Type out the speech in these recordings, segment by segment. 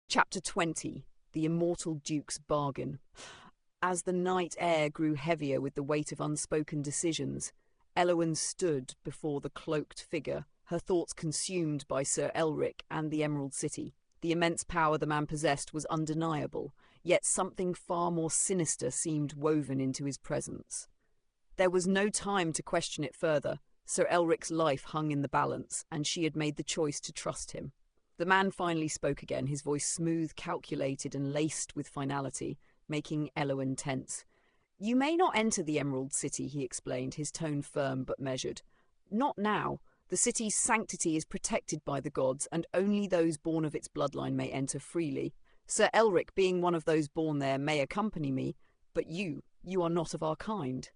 Chapter 20. The Immortal Duke's Bargain. As the night air grew heavier with the weight of unspoken decisions, Eowyn stood before the cloaked figure, her thoughts consumed by Sir Elric and the Emerald City. The immense power the man possessed was undeniable, yet something far more sinister seemed woven into his presence. There was no time to question it further. Sir Elric's life hung in the balance, and she had made the choice to trust him. The man finally spoke again, his voice smooth, calculated, and laced with finality, making Eowyn tense. "You may not enter the Emerald City," he explained, his tone firm but measured. "Not now. The city's sanctity is protected by the gods, and only those born of its bloodline may enter freely. Sir Elric, being one of those born there, may accompany me, but you are not of our kind."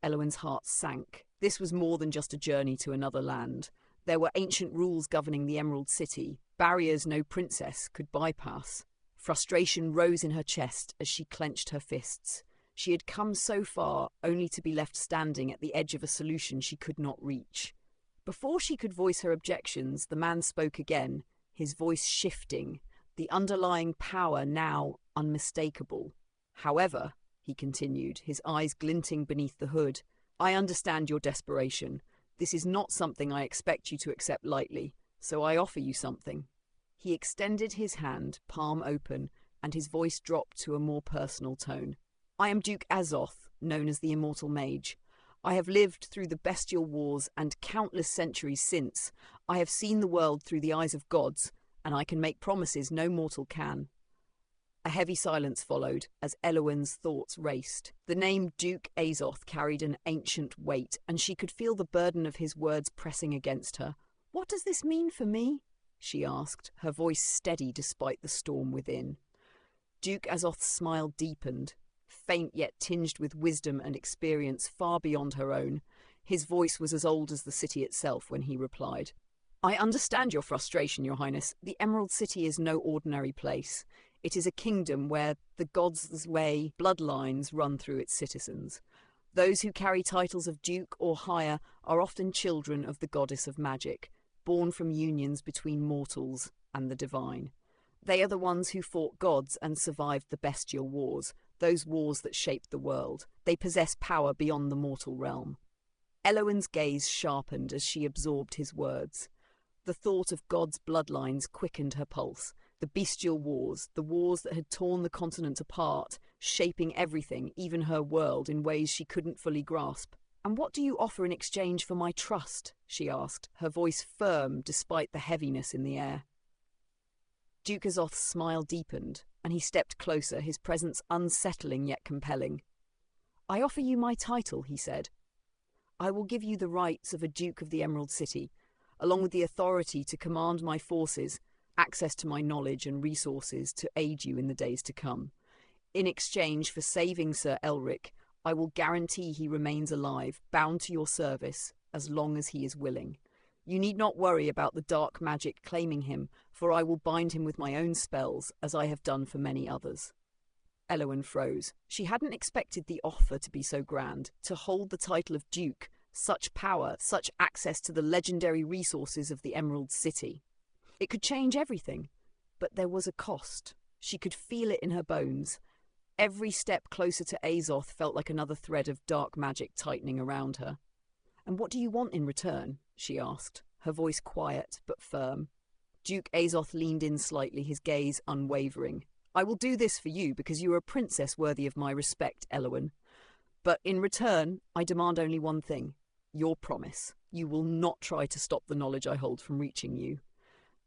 Eowyn's heart sank. This was more than just a journey to another land. There were ancient rules governing the Emerald City, barriers no princess could bypass. Frustration rose in her chest as she clenched her fists. She had come so far, only to be left standing at the edge of a solution she could not reach. Before she could voice her objections, the man spoke again, his voice shifting, the underlying power now unmistakable. "However," he continued, his eyes glinting beneath the hood, "I understand your desperation. This is not something I expect you to accept lightly, so I offer you something." He extended his hand, palm open, and his voice dropped to a more personal tone. "I am Duke Azoth, known as the Immortal Mage. I have lived through the bestial wars and countless centuries since. I have seen the world through the eyes of gods, and I can make promises no mortal can." A heavy silence followed as Eowyn's thoughts raced. The name Duke Azoth carried an ancient weight, and she could feel the burden of his words pressing against her. "What does this mean for me?" she asked, her voice steady despite the storm within. Duke Azoth's smile deepened, faint yet tinged with wisdom and experience far beyond her own. His voice was as old as the city itself when he replied, "I understand your frustration, Your Highness. The Emerald City is no ordinary place. It is a kingdom where the gods' way bloodlines run through its citizens. Those who carry titles of duke or higher are often children of the goddess of magic, born from unions between mortals and the divine. They are the ones who fought gods and survived the bestial wars, those wars that shaped the world. They possess power beyond the mortal realm." Eowyn's gaze sharpened as she absorbed his words. The thought of God's bloodlines quickened her pulse. The bestial wars, the wars that had torn the continent apart, shaping everything, even her world, in ways she couldn't fully grasp. "And what do you offer in exchange for my trust?" she asked, her voice firm despite the heaviness in the air. Duke Azoth's smile deepened, and he stepped closer, his presence unsettling yet compelling. "I offer you my title," he said. "I will give you the rights of a Duke of the Emerald City, along with the authority to command my forces, access to my knowledge and resources to aid you in the days to come. In exchange for saving Sir Elric, I will guarantee he remains alive, bound to your service, as long as he is willing. You need not worry about the dark magic claiming him, for I will bind him with my own spells, as I have done for many others." Eowyn froze. She hadn't expected the offer to be so grand, to hold the title of Duke, such power, such access to the legendary resources of the Emerald City. It could change everything, but there was a cost. She could feel it in her bones. Every step closer to Azoth felt like another thread of dark magic tightening around her. "And what do you want in return?" she asked, her voice quiet but firm. Duke Azoth leaned in slightly, his gaze unwavering. "I will do this for you because you are a princess worthy of my respect, Eowyn. But in return, I demand only one thing. Your promise. You will not try to stop the knowledge I hold from reaching you."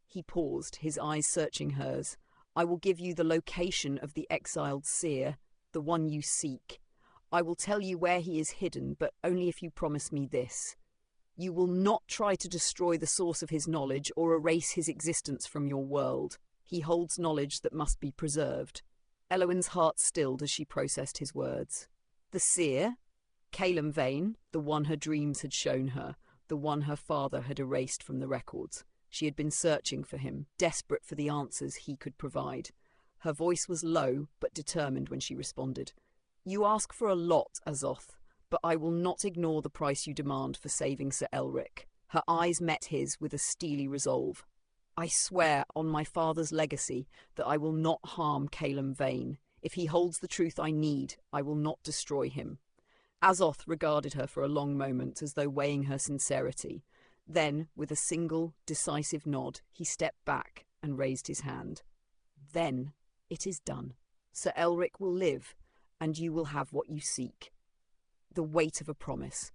He paused, his eyes searching hers. "I will give you the location of the exiled seer, the one you seek. I will tell you where he is hidden, but only if you promise me this. You will not try to destroy the source of his knowledge or erase his existence from your world. He holds knowledge that must be preserved." Eowyn's heart stilled as she processed his words. The seer? Calum Vane, the one her dreams had shown her, the one her father had erased from the records. She had been searching for him, desperate for the answers he could provide. Her voice was low, but determined when she responded. "You ask for a lot, Azoth, but I will not ignore the price you demand for saving Sir Elric." Her eyes met his with a steely resolve. I swear on my father's legacy that I will not harm Calum Vane. If he holds the truth I need, I will not destroy him. Azoth regarded her for a long moment, as though weighing her sincerity. Then, with a single, decisive nod, he stepped back and raised his hand. Then it is done. Sir Elric will live, and you will have what you seek. The weight of a promise.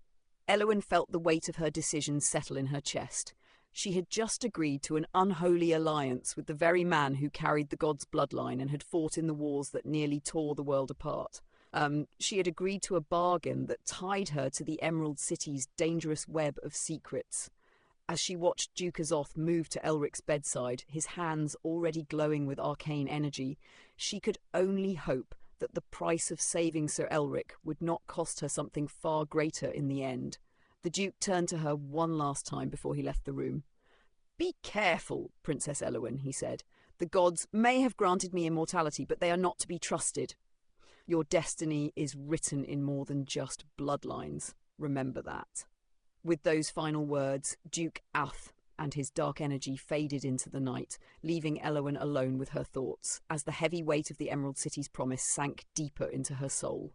Eowyn felt the weight of her decision settle in her chest. She had just agreed to an unholy alliance with the very man who carried the god's bloodline and had fought in the wars that nearly tore the world apart. She had agreed to a bargain that tied her to the Emerald City's dangerous web of secrets. As she watched Duke Azoth move to Elric's bedside, his hands already glowing with arcane energy, she could only hope that the price of saving Sir Elric would not cost her something far greater in the end. The Duke turned to her one last time before he left the room. "Be careful, Princess Eowyn," he said. "The gods may have granted me immortality, but they are not to be trusted. Your destiny is written in more than just bloodlines. Remember that." With those final words, Duke Ath and his dark energy faded into the night, leaving Eowyn alone with her thoughts, as the heavy weight of the Emerald City's promise sank deeper into her soul.